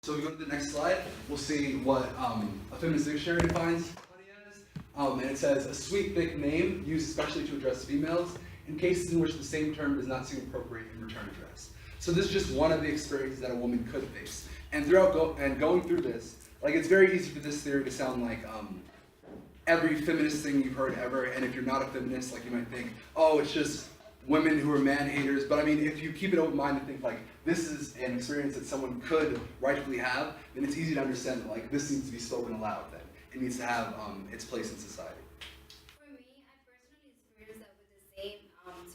So if we go to the next slide, we'll see what a feminist dictionary defines honey as. And it says, a sweet, thick name used especially to address females in cases in which the same term does not seem appropriate in return address. So this is just one of the experiences that a woman could face. And going through this, like, it's very easy for this theory to sound like every feminist thing you've heard ever. And if you're not a feminist, like, you might think, oh, it's just women who are man haters. But I mean, if you keep it open mind and think like this is an experience that someone could rightfully have, then it's easy to understand that like this needs to be spoken aloud. Then it needs to have its place in society. For me, I personally experienced that with the same term.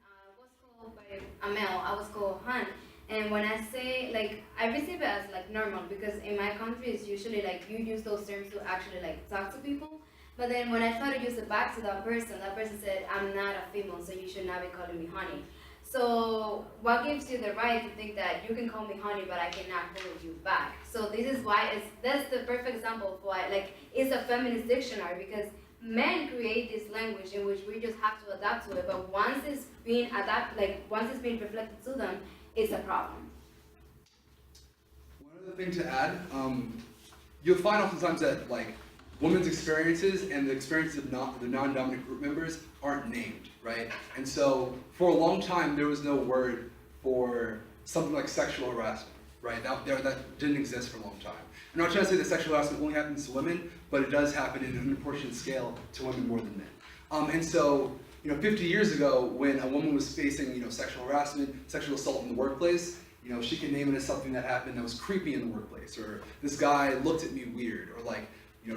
I was called by a male. I was called hun. And when I say, like, I receive it as like normal because in my country it's usually like you use those terms to actually like talk to people. But then when I try to use it back to that person said, I'm not a female, so you should not be calling me honey. So what gives you the right to think that you can call me honey, but I cannot call you back? So this is why that's the perfect example of why, like, it's a feminist dictionary, because men create this language in which we just have to adapt to it. But once it's being once it's being reflected to them, it's a problem. One other thing to add, you'll find oftentimes that like women's experiences and the experiences of the non-dominant group members aren't named, right? And so for a long time there was no word for something like sexual harassment, right? That didn't exist for a long time. I'm not trying to say that sexual harassment only happens to women, but it does happen in an proportionate scale to women more than men. And so, 50 years ago, when a woman was facing, sexual harassment, sexual assault in the workplace, she could name it as something that happened that was creepy in the workplace, or this guy looked at me weird, or like,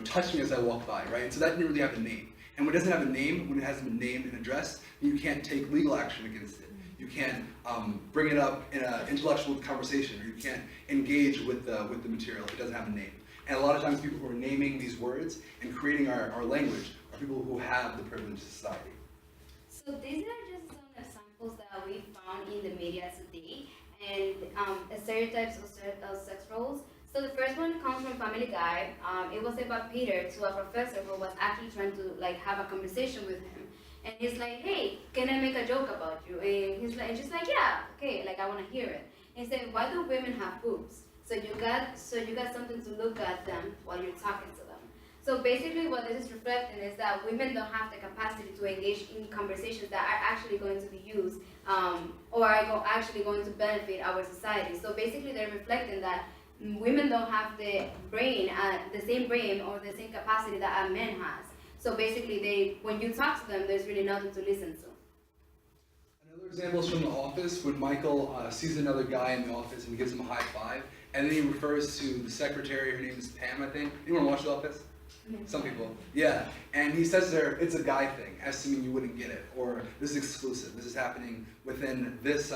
touched me as I walked by, right? And so that didn't really have a name. And when it doesn't have a name, when it hasn't been named and addressed, you can't take legal action against it. You can't bring it up in an intellectual conversation, or you can't engage with the material if it doesn't have a name. And a lot of times people who are naming these words and creating our language are people who have the privilege of society. So these are just some examples that we found in the media today, and stereotypes of sex roles. So the first one comes from Family Guy. It was about Peter to a professor who was actually trying to have a conversation with him. And he's like, hey, can I make a joke about you? And she's like, yeah, okay, I want to hear it. And he said, why do women have boobs? So you got something to look at them while you're talking to them. So basically what this is reflecting is that women don't have the capacity to engage in conversations that are actually going to be used or are actually going to benefit our society. So basically they're reflecting that women don't have the same brain or the same capacity that a man has. So basically, when you talk to them, there's really nothing to listen to. Another example is from The Office, when Michael sees another guy in the office and gives him a high five, and then he refers to the secretary, her name is Pam, I think. Anyone watch The Office? Some people. Yeah. And he says to her, it's a guy thing, as to mean you wouldn't get it, or this is exclusive, this is happening within this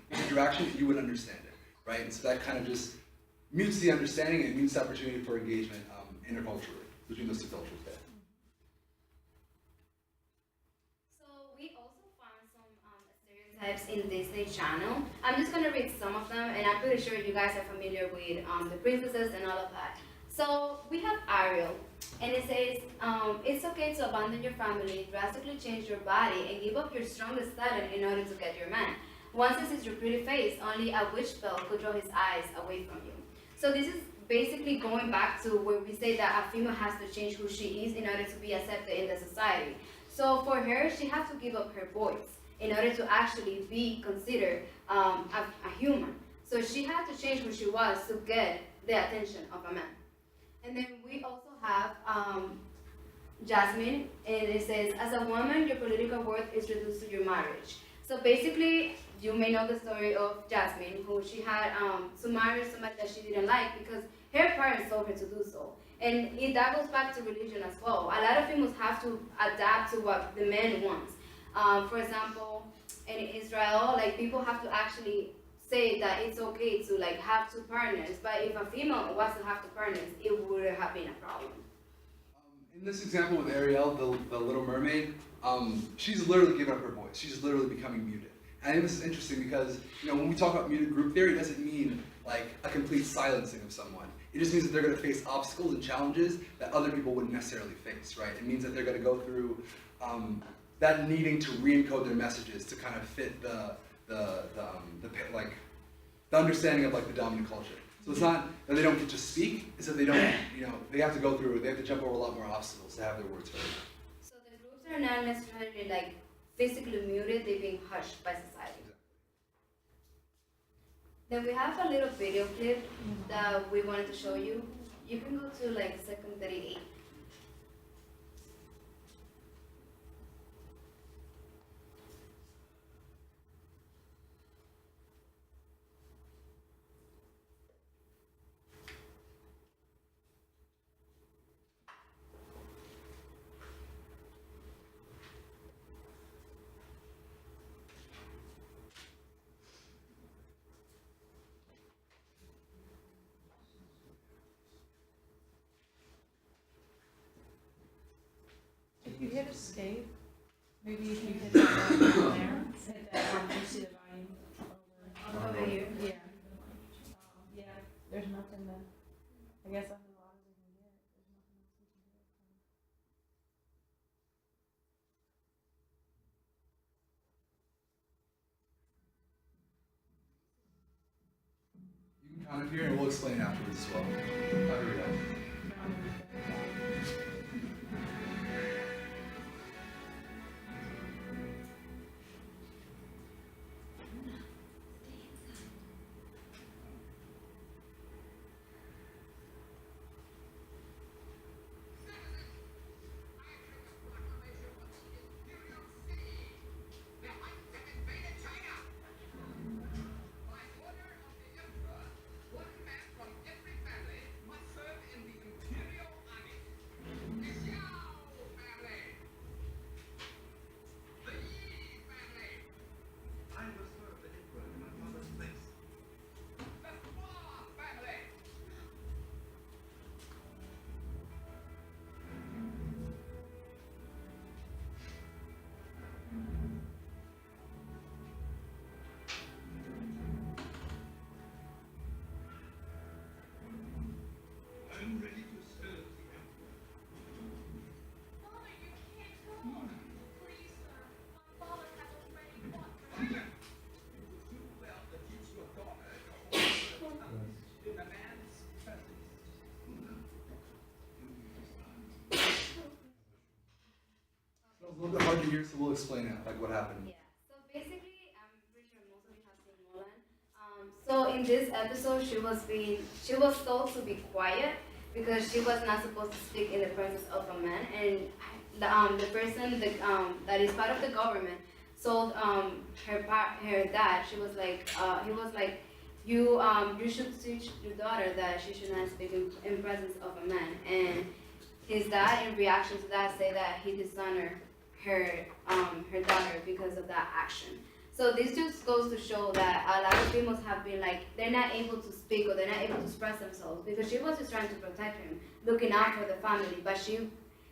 interaction, you would understand it, right? And so that kind of just mutes the understanding and mutes the opportunity for engagement interculturally between those two cultures there. So we also found some stereotypes in Disney Channel. I'm just going to read some of them, and I'm pretty sure you guys are familiar with the princesses and all of that. So we have Ariel, and it says, it's okay to abandon your family, drastically change your body, and give up your strongest talent in order to get your man. Once he sees your pretty face, only a witch spell could draw his eyes away from you. So this is basically going back to where we say that a female has to change who she is in order to be accepted in the society. So for her, she has to give up her voice in order to actually be considered a human. So she had to change who she was to get the attention of a man. And then we also have Jasmine, and it says, as a woman, your political worth is reduced to your marriage. So basically, you may know the story of Jasmine, who she had to marry somebody that she didn't like because her parents told her to do so. And that goes back to religion as well. A lot of females have to adapt to what the man wants. For example, in Israel, people have to actually say that it's okay to have two partners. But if a female wants to have two partners, it would have been a problem. In this example with Ariel, the Little Mermaid, she's literally giving up her voice. She's literally becoming muted. And I think this is interesting because, when we talk about muted group theory, it doesn't mean a complete silencing of someone. It just means that they're going to face obstacles and challenges that other people wouldn't necessarily face, right? It means that they're going to go through that needing to re-encode their messages to kind of fit the understanding of the dominant culture. So it's not that they don't get to speak, it's that they don't, they have to go through, they have to jump over a lot more obstacles to have their words heard. So the groups are not necessarily like physically muted, they're being hushed by society. Then we have a little video clip that we wanted to show you. You can go to like second 38. If you hit escape, maybe if you hit that button down there, hit that one, you see the volume over. Over here. Yeah. Yeah, there's nothing to, I guess that's as loud as we can get. There's nothing else we can do. You can count it here and we'll explain afterwards as well. I'll hurry up. I'm ready to serve the Emperor. Father, you can't go. Please, sir. My father has already fought for me. You would do well to teach your daughter to hold her tongue in a man's presence. It's a little bit hard to hear, so we'll explain it, like what happened. Yeah. So basically, I'm pretty sure most of you have seen Mulan. So in this episode, she was told to be quiet because she was not supposed to speak in the presence of a man, and the person that is part of the government told her dad. He was like, you should teach your daughter that she should not speak in presence of a man, and his dad, in reaction to that, say that he dishonored her daughter because of that action. So this just goes to show that a lot of females have been like, they're not able to speak or they're not able to express themselves because she was just trying to protect him, looking out for the family. But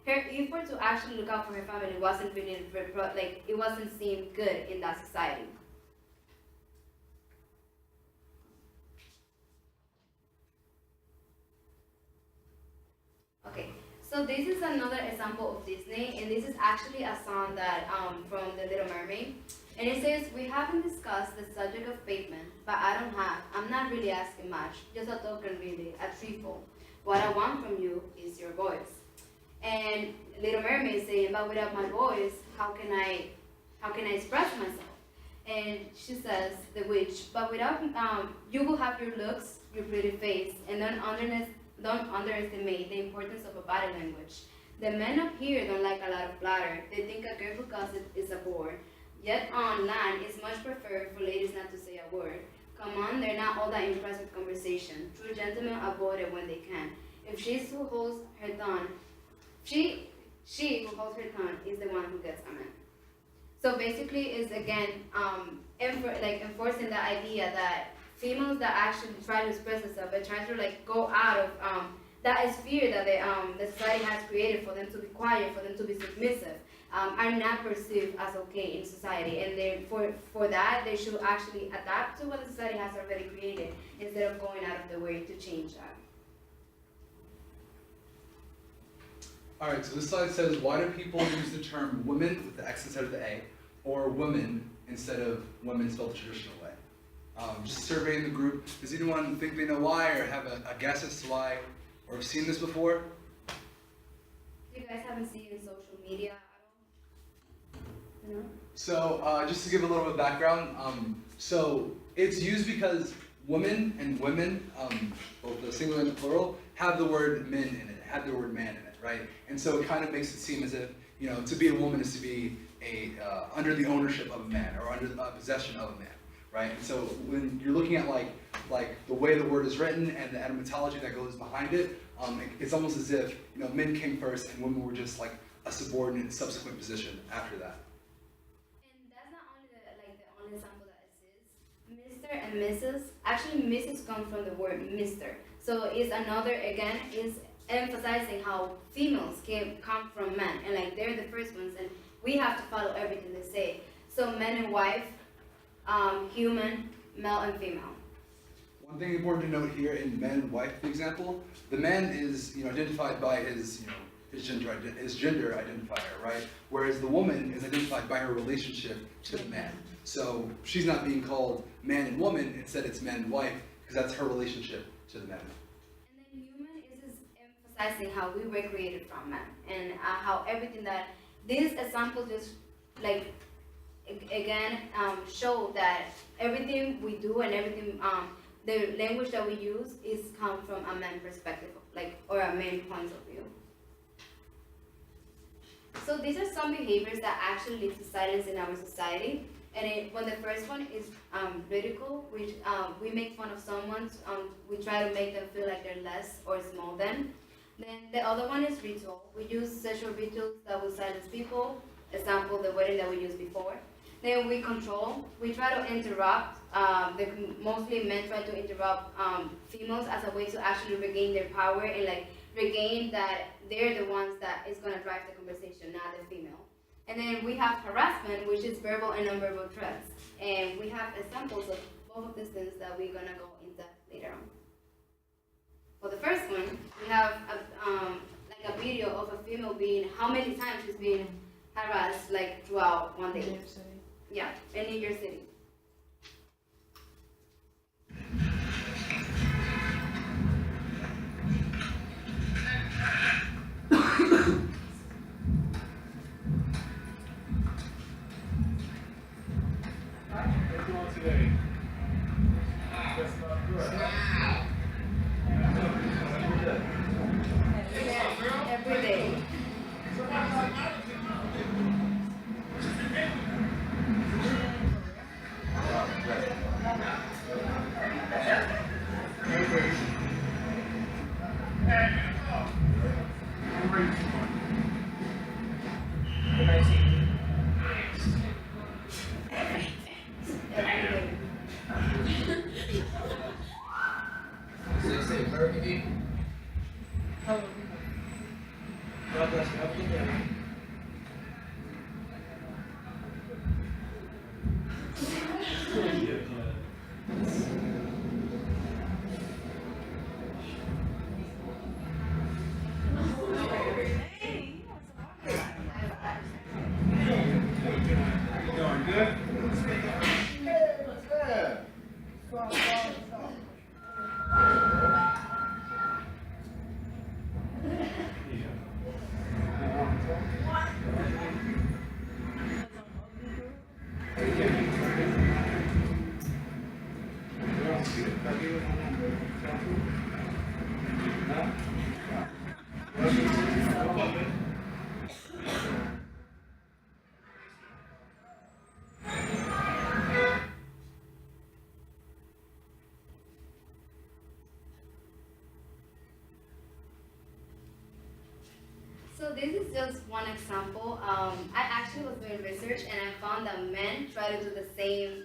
her effort to actually look out for her family wasn't really, like, it wasn't seen good in that society. Okay, so this is another example of Disney, and this is actually a song that from The Little Mermaid. And it says, we haven't discussed the subject of pavement, but I'm not really asking much, just a token really, a threefold. What I want from you is your voice. And Little Mermaid is saying, but without my voice, how can I express myself? And she says, the witch, but without, you will have your looks, your pretty face, and don't underestimate the importance of a body language. The men up here don't like a lot of bladder. They think a girl who gossips is a bore. Yet on land, it's much preferred for ladies not to say a word. Come on, they're not all that impressed with conversation. True gentlemen avoid it when they can. If she's who holds her tongue, she who holds her tongue is the one who gets a man. So basically, is again enforcing the idea that females that actually try to express themselves and try to like go out of that sphere that the society has created for them to be quiet, for them to be submissive, are not perceived as okay in society, and for that they should actually adapt to what the society has already created instead of going out of the way to change that. Alright, so this slide says, why do people use the term women with the X instead of the A, or women instead of women spelled the traditional way? Just surveying the group. Does anyone think they know why, or have a guess as to why, or have seen this before? You guys haven't seen social media at all? No? So, just to give a little bit of background, so it's used because women and women, both the singular and the plural, have the word men in it, have the word man in it, right? And so it kind of makes it seem as if, to be a woman is to be under the ownership of a man, or under the possession of a man, right? And so when you're looking at like the way the word is written and the etymology that goes behind it, it's almost as if, men came first and women were just like a subordinate subsequent position after that. And that's not only the only example that exists. Mr. and Mrs. Actually, Mrs. comes from the word Mr. So it's another, again, is emphasizing how females can come from men, and like they're the first ones, and we have to follow everything they say. So man and wife, human, male and female. One thing important to note here in man and wife, for example, the man is identified by his gender identifier, right? Whereas the woman is identified by her relationship to the man. So she's not being called man and woman, instead it's man and wife, because that's her relationship to the man. And then human is just emphasizing how we were created from man, and how everything that this example just again show that everything we do and everything the language that we use is come from a man perspective, or a man point of view. So these are some behaviors that actually lead to silence in our society. And when the first one is ridicule, which we make fun of someone, we try to make them feel like they're less or small than. Then the other one is ritual. We use sexual rituals that will silence people. Example, the wedding that we used before. Then we control. We try to interrupt. Mostly men try to interrupt females as a way to actually regain their power and regain that they're the ones that is gonna drive the conversation, not the female. And then we have harassment, which is verbal and nonverbal threats. And we have examples of both of these things that we're gonna go into later on. For the first one, we have a video of a female being, how many times she's being harassed throughout one day. Yeah, in New York City. Today. That's not good. Every day. So this is just one example. I actually was doing research and I found that men try to do the same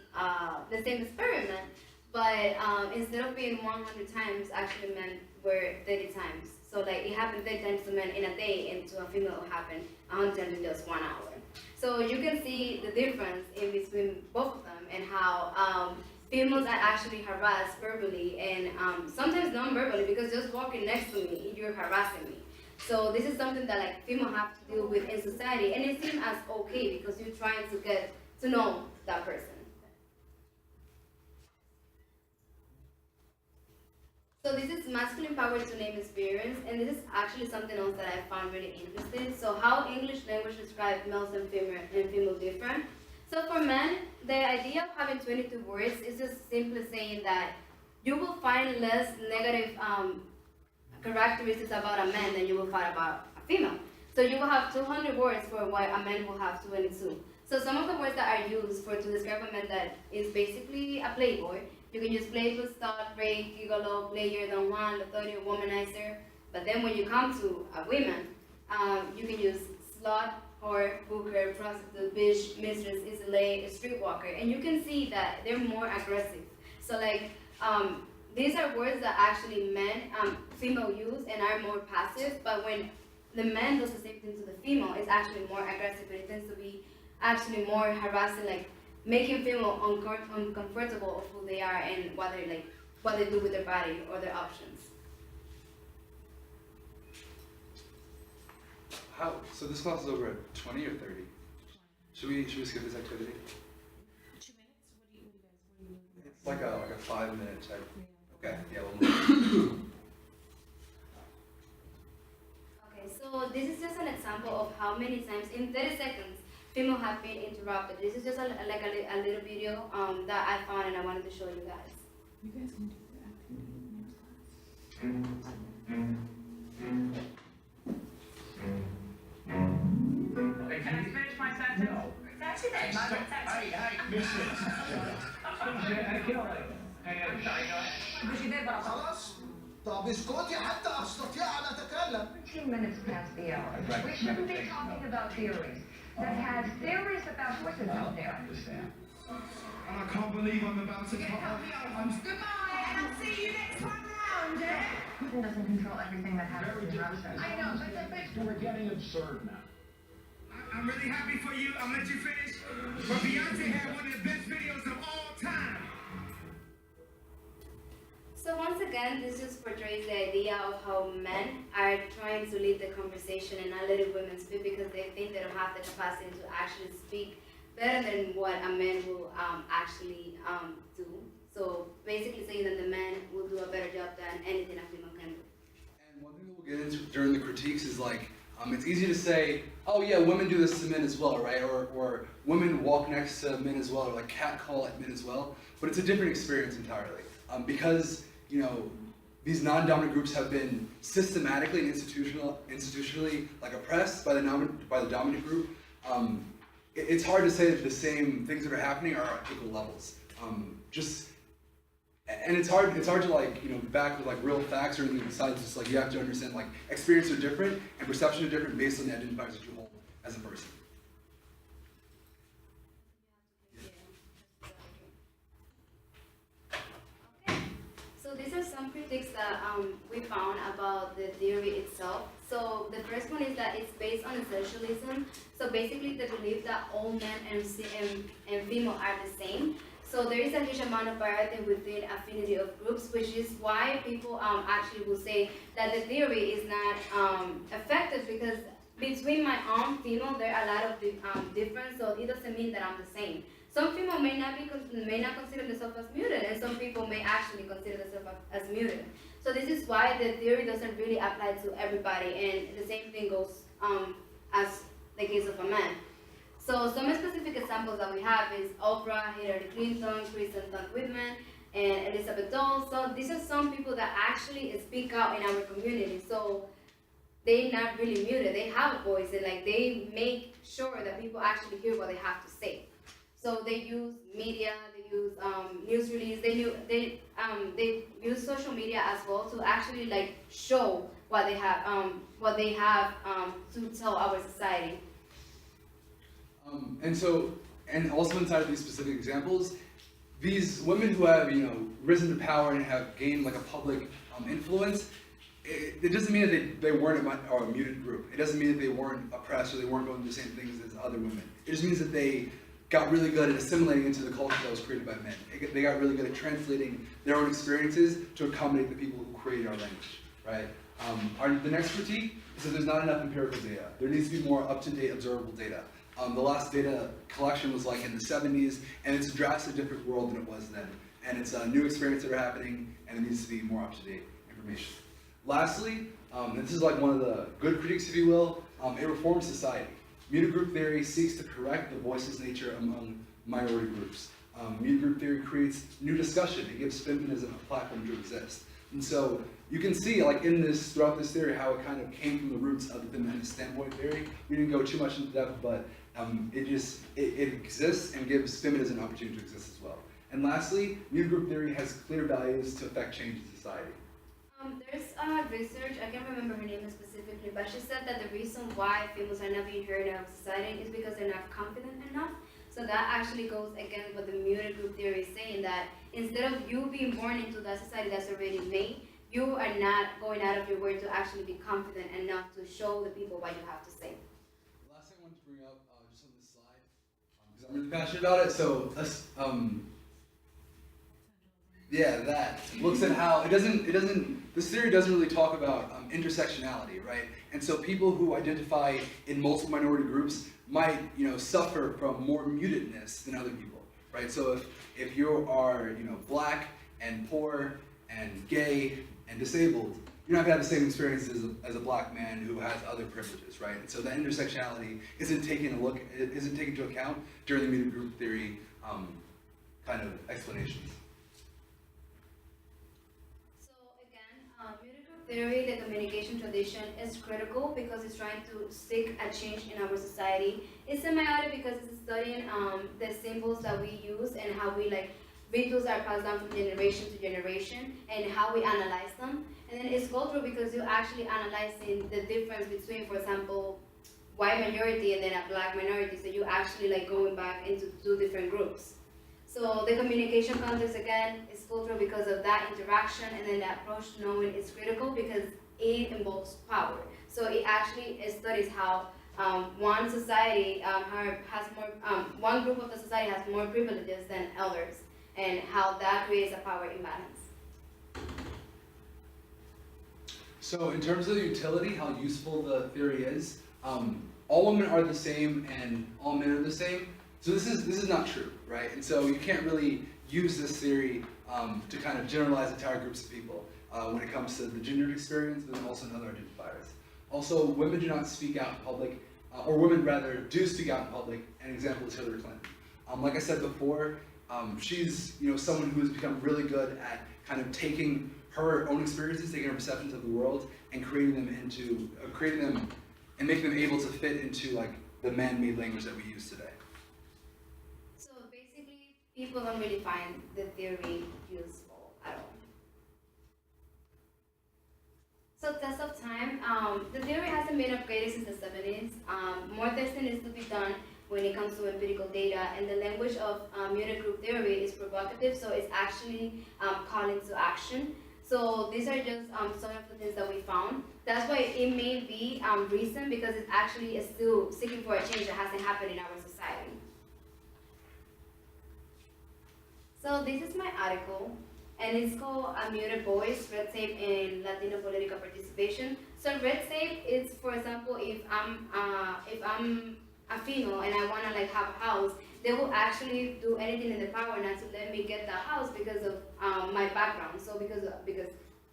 experiment, but instead of being 100 times, actually men were 30 times. So it happened 30 times to men in a day, and to a female it happened 100 times in just 1 hour. So you can see the difference in between both of them, and how females are actually harassed verbally and sometimes non-verbally, because just walking next to me, you're harassing me. So this is something that females have to deal with in society, and it seems as okay because you're trying to get to know that person. So this is masculine power to name experience, and this is actually something else that I found really interesting. So how English language describes males and female different. So for men, the idea of having 22 words is just simply saying that you will find less negative characteristics about a man than you will find about a female. So you will have 200 words for what a man will have 22. So some of the words that are used to describe a man that is basically a playboy. You can use playboy, stud, rake, gigolo, player, don Juan, lotorio, womanizer. But then when you come to a woman, you can use slut, whore, hooker, prostitute, bitch, mistress, isolate, streetwalker. And you can see that they're more aggressive. So like, these are words that actually men, female use and are more passive, but when the man does the same thing to the female, it's actually more aggressive and it tends to be actually more harassing, like making female uncomfortable of who they are and what they do with their body or their options. How? So this class is over at 20 or 30? Should we skip this activity? 2 minutes? What do you guys, It's like a 5-minute type. Yeah. Okay, yeah, we'll move. Okay, so this is just an example of how many times in 30 seconds female have been interrupted. This is just a little video that I found and I wanted to show you guys. You guys can do the activity next class. Can I finish my sentence? No. That's it. Hey, listen. خلاص طب اسكتي حتى استطيع ان اتكلم 15 minutes past the hour. We shouldn't be talking about theories. That has theories about horses out there. I can't believe I'm about to Goodbye, and I'll see you next time around, eh? Putin doesn't control everything that happens in Russia. I know, but We're getting absurd now. I'm really happy for you. I'll let you finish. But Beyonce had one of the best videos of all time. So once again, this just portrays the idea of how men are trying to lead the conversation and not letting women speak because they think they don't have the capacity to actually speak better than what a man will actually do. So basically saying that the man will do a better job than anything a female can do. And one thing that we'll get into during the critiques is like, it's easy to say, oh yeah, women do this to men as well, right? Or women walk next to men as well, or like catcall at men as well. But it's a different experience entirely. Because, these non-dominant groups have been systematically and institutionally like oppressed by the dominant group. It's hard to say that the same things that are happening are at equal levels. And it's hard to like, back with like real facts or anything besides just like you have to understand like experiences are different and perceptions are different based on the identifiers that you hold as a person. Okay, so these are some critiques that we found about the theory itself. So the first one is that it's based on essentialism. So basically the belief that all men and female are the same. So there is a huge amount of variety within affinity of groups, which is why people actually will say that the theory is not effective because between my own female there are a lot of difference. So it doesn't mean that I'm the same. Some female may not consider themselves as mutant, and some people may actually consider themselves as mutant. So this is why the theory doesn't really apply to everybody, and the same thing goes as the case of a man. So some specific examples that we have is Oprah, Hillary Clinton, Kristen Whitman, and Elizabeth Dole. So these are some people that actually speak out in our community. So they're not really muted. They have a voice, and like they make sure that people actually hear what they have to say. So they use media, they use news release, they use social media as well to actually like show what they have to tell our society. And also inside of these specific examples, these women who have, risen to power and have gained like a public influence, it doesn't mean that they weren't a muted group. It doesn't mean that they weren't oppressed or they weren't going through the same things as other women. It just means that they got really good at assimilating into the culture that was created by men. They got really good at translating their own experiences to accommodate the people who created our language, right? The next critique is that there's not enough empirical data. There needs to be more up-to-date observable data. The last data collection was like in the 70s, and it's a drastically different world than it was then. and it's new experiences that are happening, and it needs to be more up-to-date information. Lastly, and this is like one of the good critiques, if you will, it reforms society. Muted group theory seeks to correct the voiceless nature among minority groups. Muted group theory creates new discussion. It gives feminism a platform to exist. And so you can see, like in this, throughout this theory, how it kind of came from the roots of the feminist standpoint theory. We didn't go too much into depth, but it exists and gives feminism an opportunity to exist as well. And lastly, muted group theory has clear values to affect change in society. There's research, I can't remember her name specifically, but she said that the reason why females are not being heard of society is because they're not confident enough. So that actually goes against what the muted group theory is saying, that instead of you being born into that society that's already made, you are not going out of your way to actually be confident enough to show the people what you have to say. The last thing I wanted to bring up, just on this slide, because I'm really passionate about it, so yeah, that looks at how this theory doesn't really talk about intersectionality, right? And so people who identify in multiple minority groups might, suffer from more mutedness than other people, right? So if you are, black and poor and gay and disabled, you're not gonna have the same experiences as a black man who has other privileges, right? And so that intersectionality isn't taken into account during the muted group theory kind of explanations. Muted group theory, the communication tradition, is critical because it's trying to seek a change in our society. It's semiotic because it's studying the symbols that we use and how we rituals are passed down from generation to generation and how we analyze them. And then it's cultural because you're actually analyzing the difference between, for example, white majority and then a black minority. So you're actually going back into two different groups. So the communication context, again, is cultural because of that interaction, and then the approach to knowing is critical because it involves power. So it actually studies how one society has more, one group of the society has more privileges than others, and how that creates a power imbalance. So in terms of the utility, how useful the theory is, all women are the same and all men are the same. So this is not true, right? And so you can't really use this theory to kind of generalize entire groups of people when it comes to the gendered experience, but then also in other identifiers. Also, women do not speak out in public, or women rather do speak out in public. An example is Hillary Clinton. Like I said before, she's someone who has become really good at kind of taking her own experiences, taking her perceptions of the world, and creating them and making them able to fit into the man-made language that we use today. So basically, people don't really find the theory useful at all. So test of time, the theory hasn't been upgraded since the 70s. More testing needs to be done when it comes to empirical data, and the language of muted group theory is provocative, so it's actually calling to action. So these are just some of the things that we found. That's why it may be recent, because it actually is still seeking for a change that hasn't happened in our society. So this is my article, and it's called A Muted Voice, Red Tape in Latino Political Participation. So red tape is, for example, if I'm a female and I want to have a house, they will actually do anything in their power not to let me get that house because of my background. So because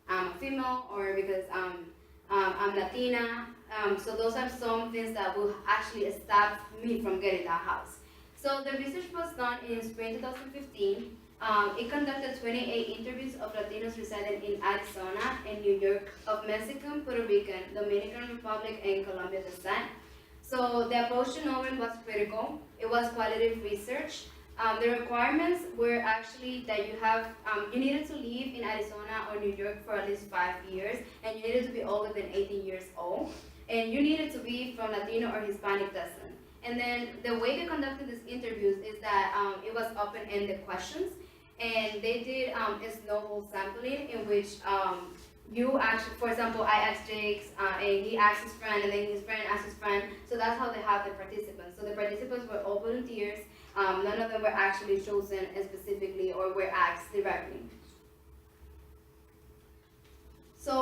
I'm a female, or because I'm Latina. So those are some things that will actually stop me from getting that house. So the research was done in spring 2015. It conducted 28 interviews of Latinos residing in Arizona and New York of Mexican, Puerto Rican, Dominican Republic, and Colombian descent. So the approach to knowing was critical. It was qualitative research. The requirements were actually that you needed to live in Arizona or New York for at least 5 years, and you needed to be older than 18 years old, and you needed to be from Latino or Hispanic descent. And then the way they conducted these interviews is that it was open-ended questions, and they did a snowball sampling in which you actually, for example, I asked Jake's, and he asked his friend, and then his friend asked his friend. So that's how they have the participants. So the participants were all volunteers. None of them were actually chosen specifically or were asked directly. So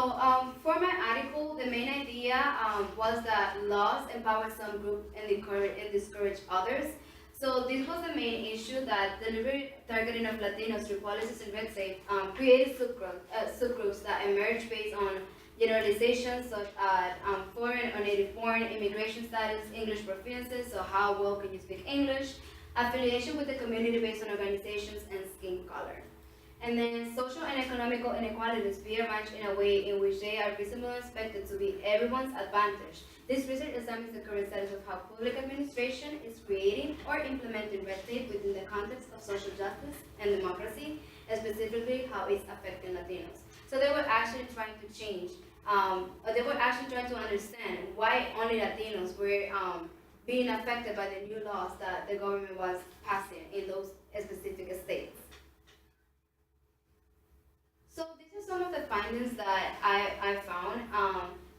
for my article, the main idea was that laws empower some groups and discourage others. So this was the main issue, that deliberate targeting of Latinos through policies and red tape created subgroups that emerged based on generalizations such as foreign or native-born, immigration status, English proficiency, so how well can you speak English, affiliation with the community based on organizations, and skin color. And then social and economical inequalities be arranged in a way in which they are reasonably expected to be everyone's advantage. This research examines the current status of how public administration is creating or implementing red tape within the context of social justice and democracy, and specifically how it's affecting Latinos. So they were actually trying to change, they were actually trying to understand why only Latinos were being affected by the new laws that the government was passing in those specific states. So these are some of the findings that I found.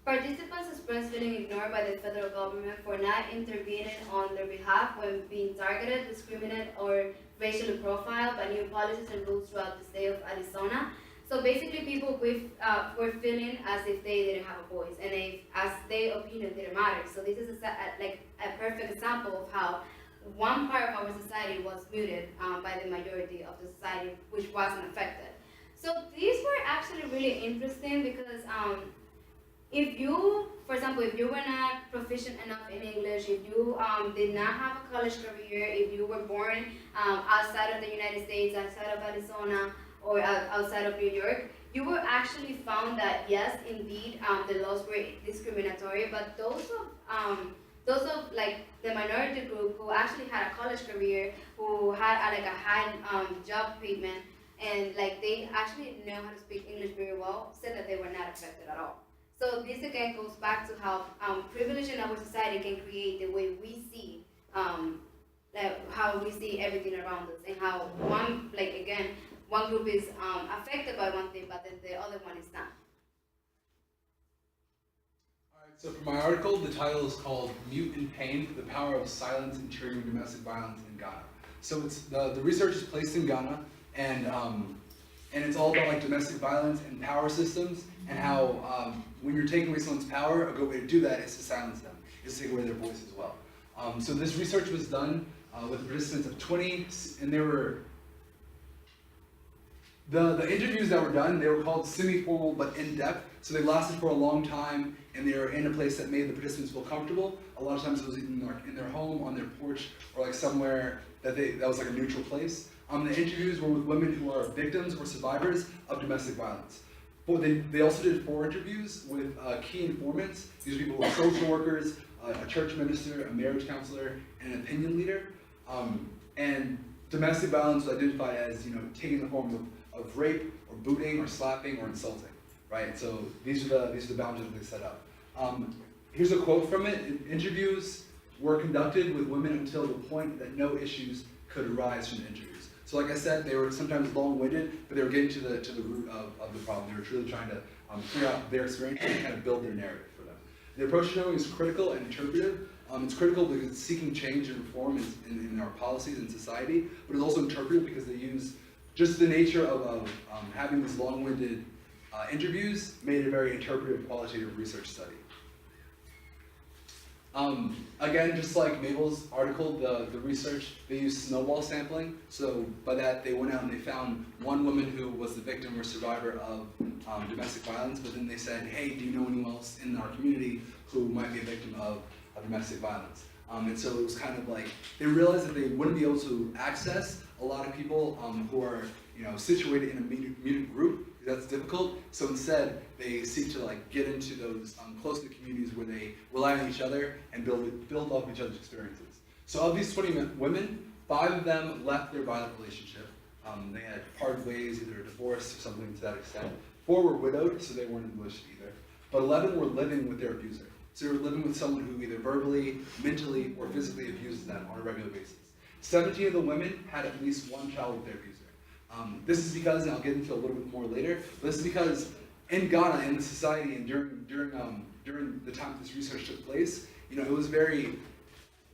Participants expressed feeling ignored by the federal government for not intervening on their behalf when being targeted, discriminated, or racially profiled by new policies and rules throughout the state of Arizona. So basically, people were feeling as if they didn't have a voice, and as their opinion didn't matter. So this is like a perfect example of how one part of our society was muted by the majority of the society, which wasn't affected. So these were actually really interesting because if you, for example, if you were not proficient enough in English, if you did not have a college career, if you were born outside of the United States, outside of Arizona, or outside of New York, you will actually found that yes, indeed, the laws were discriminatory, but those of like the minority group who actually had a college career, who had like a high job payment, and like they actually know how to speak English very well, said that they were not affected at all. So this again goes back to how privilege in our society can create the way we see, how we see everything around us, and how one group is affected by one thing, but then the other one is not. Alright, so for my article, the title is called Mute in Pain, the Power of Silence in Triggering Domestic Violence in Ghana. So it's the research is placed in Ghana, and it's all about like domestic violence and power systems, and how when you're taking away someone's power, a good way to do that is to silence them, is to take away their voice as well. So this research was done with participants of 20, and they were, the interviews that were done, they were called semi-formal but in-depth, so they lasted for a long time, and they were in a place that made the participants feel comfortable. A lot of times it was in their home, on their porch, or like somewhere that was like a neutral place. The interviews were with women who are victims or survivors of domestic violence. But they also did 4 interviews with key informants. These are people who are social workers, a church minister, a marriage counselor, and an opinion leader. And domestic violence was identified as taking the form of rape, or booting, or slapping, or insulting. Right? So these are the boundaries that they set up. Here's a quote from it. Interviews were conducted with women until the point that no issues could arise from the interviews. So like I said, they were sometimes long-winded, but they were getting to the root of the problem. They were truly trying to figure out their experience and kind of build their narrative for them. The approach to knowing is critical and interpretive. It's critical because it's seeking change and reform in our policies and society, but it's also interpretive because they use just the nature of having these long-winded interviews made a very interpretive, qualitative research study. Again, just like Mabel's article, the research, they used snowball sampling. So by that, they went out and they found one woman who was the victim or survivor of domestic violence, but then they said, hey, do you know anyone else in our community who might be a victim of domestic violence? And so it was kind of like, they realized that they wouldn't be able to access a lot of people who are situated in a muted group. That's difficult. So instead, they seek to get into those close-knit communities where they rely on each other and build off each other's experiences. So of these 20 women, 5 of them left their violent relationship. They had parted ways, either divorced or something to that extent. 4 were widowed, so they weren't in the relationship either. But 11 were living with their abuser. So they were living with someone who either verbally, mentally, or physically abuses them on a regular basis. 17 of the women had at least one child with their abuser. This is because, and I'll get into a little bit more later, but this is because in Ghana, in the society, and during the time this research took place, it was very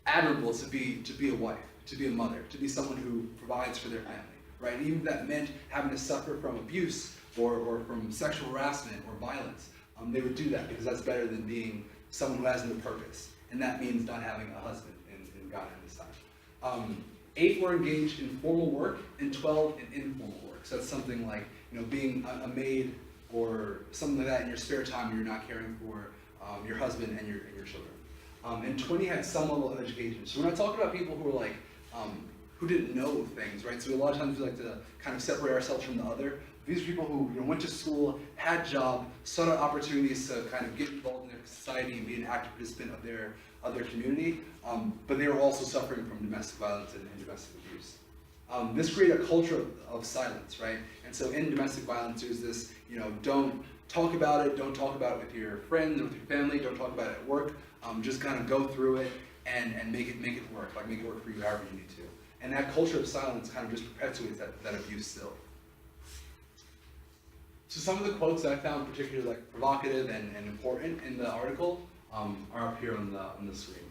admirable to be a wife, to be a mother, to be someone who provides for their family, right? And even if that meant having to suffer from abuse or from sexual harassment or violence, they would do that because that's better than being someone who has no purpose, and that means not having a husband in Ghana at this time. 8 were engaged in formal work, and 12 in informal work. So that's something like, being a maid or something like that in your spare time when you're not caring for your husband and your children. And 20 had some level of education. So we're not talking about people who are like, who didn't know things, right? So a lot of times we like to kind of separate ourselves from the other. These are people who went to school, had jobs, sought out opportunities to kind of get involved in their society and be an active participant of their community, but they were also suffering from domestic violence and domestic abuse. This created a culture of silence, right? And so in domestic violence, there's this, don't talk about it, don't talk about it with your friends or with your family, don't talk about it at work, just kind of go through it and make it work, like make it work for you however you need to. And that culture of silence kind of just perpetuates that abuse still. So some of the quotes that I found particularly provocative and important in the article are up here on the screen.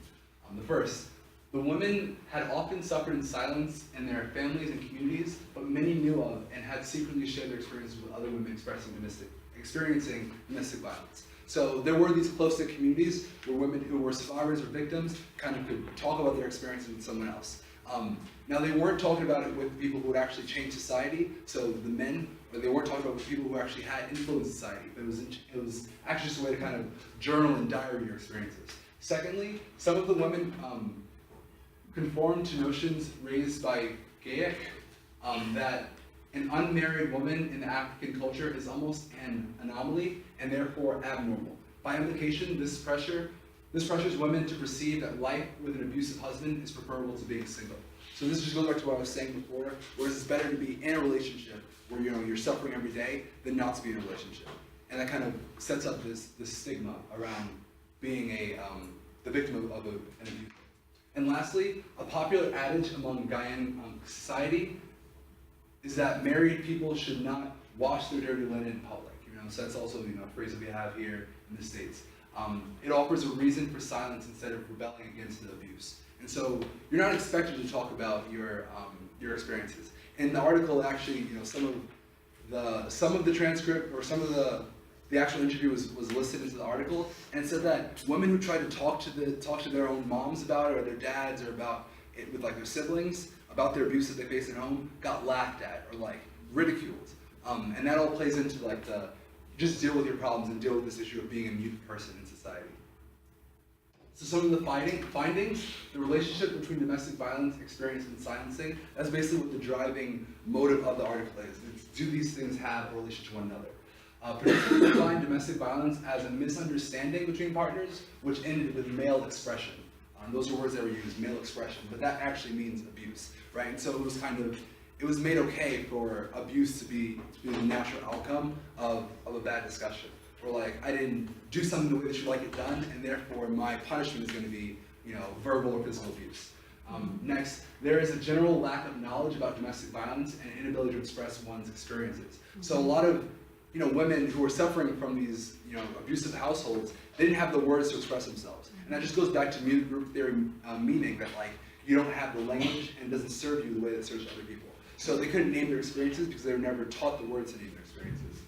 The first, the women had often suffered in silence in their families and communities, but many knew of and had secretly shared their experiences with other women experiencing domestic violence. So there were these close-knit communities where women who were survivors or victims kind of could talk about their experiences with someone else. Now they weren't talking about it with people who would actually change society, so the men, but they weren't talking about it with people who actually had influence in society, but it was actually just a way to kind of journal and diary your experiences. Secondly, some of the women conformed to notions raised by Gayek that an unmarried woman in the African culture is almost an anomaly and therefore abnormal. By implication, this pressures women to perceive that life with an abusive husband is preferable to being single. So this just goes back to what I was saying before, whereas it's better to be in a relationship where you're suffering every day than not to be in a relationship. And that kind of sets up this stigma around being the victim of an abuse. And lastly, a popular adage among Ghanaian society is that married people should not wash their dirty linen in public. So that's also a phrase that we have here in the States. It offers a reason for silence instead of rebelling against the abuse. And so you're not expected to talk about your experiences. In the article, actually, some of the transcript or some of the actual interview was listed into the article, and it said that women who tried to talk to their own moms about it or their dads or about it with their siblings about their abuse that they faced at home got laughed at or ridiculed, and that all plays into the just deal with your problems and deal with this issue of being a mute person in society. So some of the findings, the relationship between domestic violence, experience, and silencing, that's basically what the driving motive of the article is. It's, do these things have a relation to one another? Particularly define domestic violence as a misunderstanding between partners, which ended with male expression. Those are words that were used, male expression, but that actually means abuse, right? And so it was made okay for abuse to be the natural outcome of a bad discussion. Or I didn't do something the way that you like it done, and therefore my punishment is going to be, verbal or physical abuse. Next, there is a general lack of knowledge about domestic violence and inability to express one's experiences. So a lot of, women who are suffering from these, abusive households, they didn't have the words to express themselves. And that just goes back to mute group theory, meaning that you don't have the language and it doesn't serve you the way that it serves other people. So they couldn't name their experiences because they were never taught the words to name their experiences.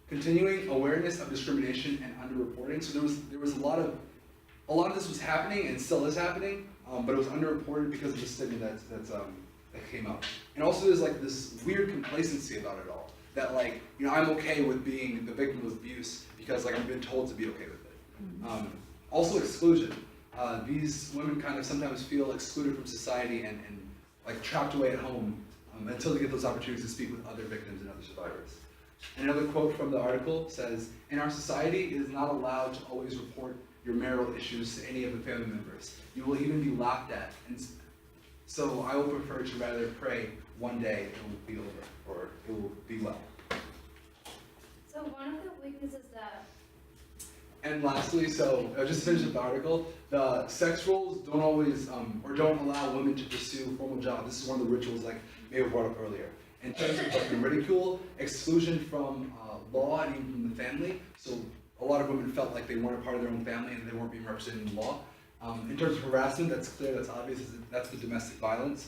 Continuing awareness of discrimination and underreporting. So there was a lot of this was happening and still is happening, but it was underreported because of the stigma that came up. And also there's this weird complacency about it all. That I'm okay with being the victim of abuse because I've been told to be okay with it. Also exclusion. These women kind of sometimes feel excluded from society and trapped away at home until they get those opportunities to speak with other victims and other survivors. Another quote from the article says, "In our society, it is not allowed to always report your marital issues to any of the family members. You will even be laughed at. And so I will prefer to rather pray one day it will be over, or it will be well." So one of the weaknesses that And lastly, so just to finish up the article, the sex roles don't always, or don't allow women to pursue formal jobs. This is one of the rituals Mabel brought up earlier. In terms of ridicule, exclusion from law and even from the family. So a lot of women felt like they weren't a part of their own family and they weren't being represented in law. In terms of harassment, that's clear, that's obvious, that's the domestic violence.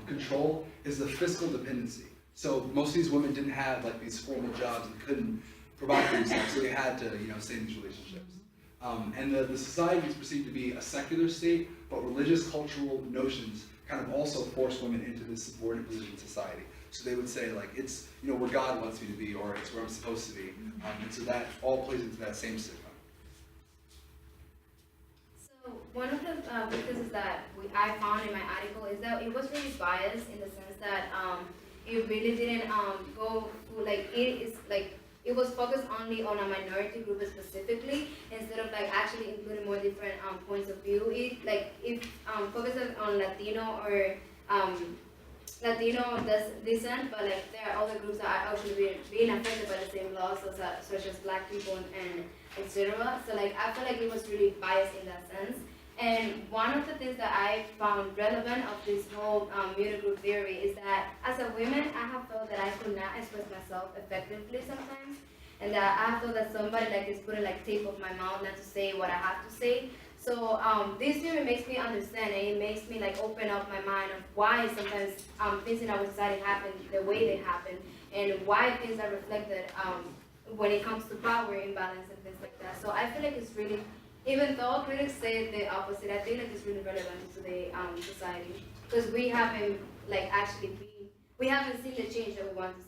Control is the fiscal dependency. So most of these women didn't have these formal jobs and couldn't provide for themselves, so they had to stay in these relationships. And the society is perceived to be a secular state, but religious cultural notions kind of also force women into this subordinate position in society. So they would say like, it's, you know, where God wants me to be, or it's where I'm supposed to be. And so that all plays into that same stigma. So one of the weaknesses that I found in my article is that it was really biased in the sense that it really didn't go through, like, it was focused only on a minority group specifically instead of like actually including more different points of view. It focuses on Latino or Latino descent, but like there are other groups that are actually being affected by the same laws, such as Black people and etc. So like I feel like it was really biased in that sense. And one of the things that I found relevant of this whole muted group theory is that as a woman, I have felt that I could not express myself effectively sometimes, and that I have felt that somebody like is putting like tape of my mouth not to say what I have to say. So this theory makes me understand, and it makes me like open up my mind of why sometimes things in our society happen the way they happen, and why things are reflected when it comes to power imbalance and things like that. So I feel like it's really, even though critics say the opposite, I feel like it's really relevant to the society because we haven't like actually we haven't seen the change that we want to see.